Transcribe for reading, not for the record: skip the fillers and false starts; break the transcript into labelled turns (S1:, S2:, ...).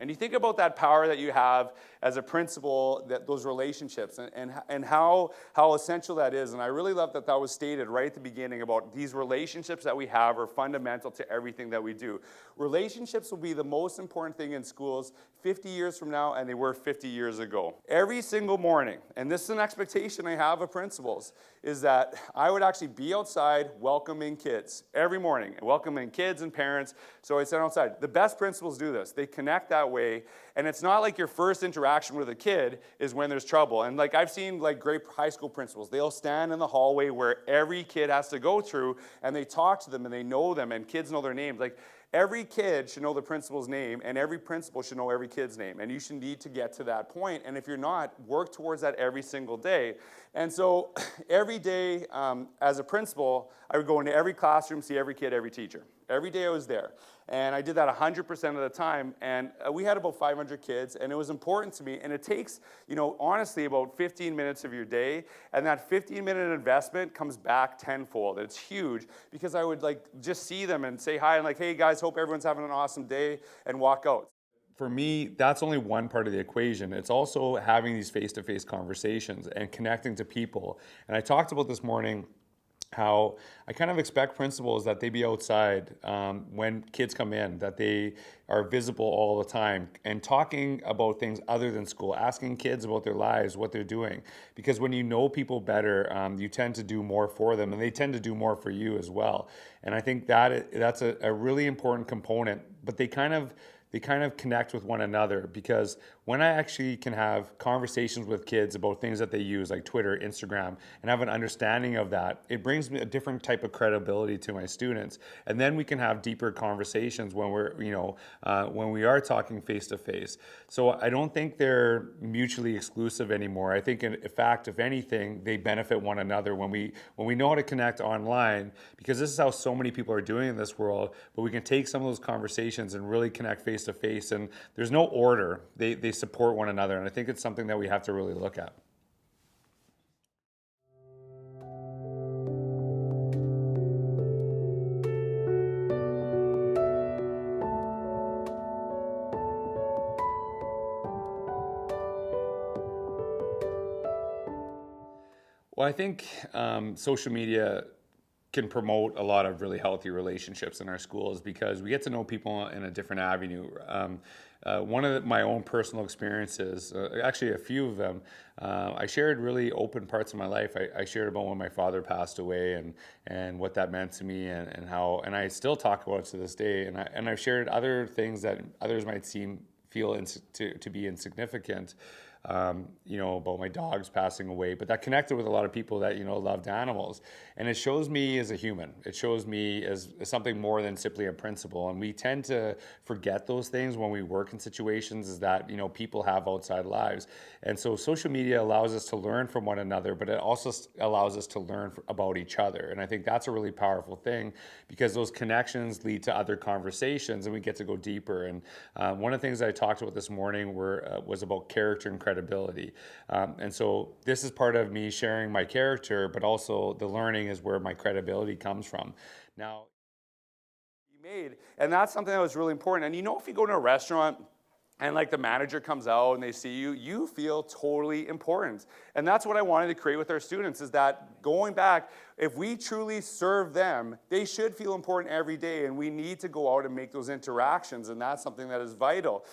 S1: And you think about that power that you have as a principal, that those relationships, and how essential that is. And I really love that was stated right at the beginning about these relationships that we have are fundamental to everything that we do. Relationships will be the most important thing in schools 50 years from now, and they were 50 years ago. Every single morning, and this is an expectation I have of principals, is that I would actually be outside welcoming kids every morning, welcoming kids and parents. So I sent outside. The best principals do this. They connect that way, and it's not like your first interaction with a kid is when there's trouble. And like I've seen like great high school principals, they'll stand in the hallway where every kid has to go through, and they talk to them and they know them, and kids know their names. Like every kid should know the principal's name, and every principal should know every kid's name, and you should need to get to that point. And if you're not, work towards that every single day. And so every day as a principal, I would go into every classroom, see every kid, every teacher. Every day I was there. And I did that 100% of the time. And we had about 500 kids, and it was important to me. And it takes, honestly, about 15 minutes of your day. And that 15-minute investment comes back tenfold. It's huge because I would just see them and say hi and hey guys, hope everyone's having an awesome day, and walk out. For me, that's only one part of the equation. It's also having these face-to-face conversations and connecting to people. And I talked about this morning how I kind of expect principals that they be outside when kids come in, that they are visible all the time and talking about things other than school, asking kids about their lives, what they're doing. Because when you know people better, you tend to do more for them, and they tend to do more for you as well. And I think that's a really important component, but they kind of connect with one another, because when I actually can have conversations with kids about things that they use like Twitter, Instagram, and have an understanding of that, it brings me a different type of credibility to my students. And then we can have deeper conversations when when we are talking face to face. So I don't think they're mutually exclusive anymore. I think in fact, if anything, they benefit one another when we know how to connect online, because this is how so many people are doing in this world, but we can take some of those conversations and really connect face to face, and there's no order. They support one another, and I think it's something that we have to really look at. Well, I think social media can promote a lot of really healthy relationships in our schools because we get to know people in a different avenue. One of my own personal experiences, actually a few of them, I shared really open parts of my life. I shared about when my father passed away and what that meant to me, and I still talk about it to this day. And I've shared other things that others might feel to be insignificant. About my dogs passing away, but that connected with a lot of people that, loved animals. And it shows me as a human. It shows me as something more than simply a principal. And we tend to forget those things when we work in situations, is that, people have outside lives. And so social media allows us to learn from one another, but it also allows us to learn about each other. And I think that's a really powerful thing, because those connections lead to other conversations and we get to go deeper. And one of the things I talked about this morning was about character and credibility. And so this is part of me sharing my character, but also the learning is where my credibility comes from. Now, and that's something that was really important. And if you go to a restaurant and the manager comes out and they see you, you feel totally important. And that's what I wanted to create with our students, is that going back, if we truly serve them, they should feel important every day, and we need to go out and make those interactions, and that's something that is vital.